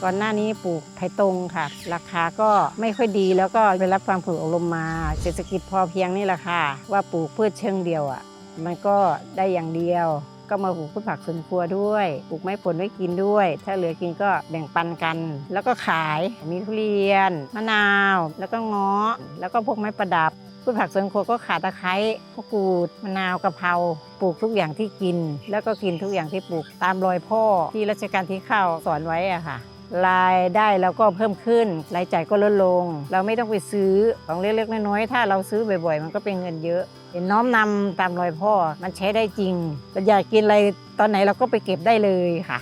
ก่อนหน้านี้ปลูกไผ่ตรงค่ะราคาก็ไม่ค่อยดีแล้วก็ไปรับความฝึกอบรมมาเศรษฐกิจพอเพียงนี่แหละค่ะว่าปลูกพืชเชิงเดียวมันก็ได้อย่างเดียวก็มาปลูกพืชผักสวนครัวด้วยปลูกไม้ผลไว้กินด้วยถ้าเหลือกินก็แบ่งปันกันแล้วก็ขายมีทุเรียนมะนาวแล้วก็เงาะแล้วก็พวกไม้ประดับพืชผักสวนครัวก็ขาตะไคร้มะกรูดมะนาวกะเพราปลูกทุกอย่างที่กินแล้วก็กินทุกอย่างที่ปลูกตามรอยพ่อที่รัชกาลที่9สอนไว้ค่ะรายได้เราก็เพิ่มขึ้นรายจ่ายก็ลดลงเราไม่ต้องไปซื้อของเล็กๆน้อยๆถ้าเราซื้อบ่อยๆมันก็เป็นเงินเยอะเห็นน้อมนำตามรอยพ่อมันใช้ได้จริงเราอยากกินอะไรตอนไหนเราก็ไปเก็บได้เลยค่ะ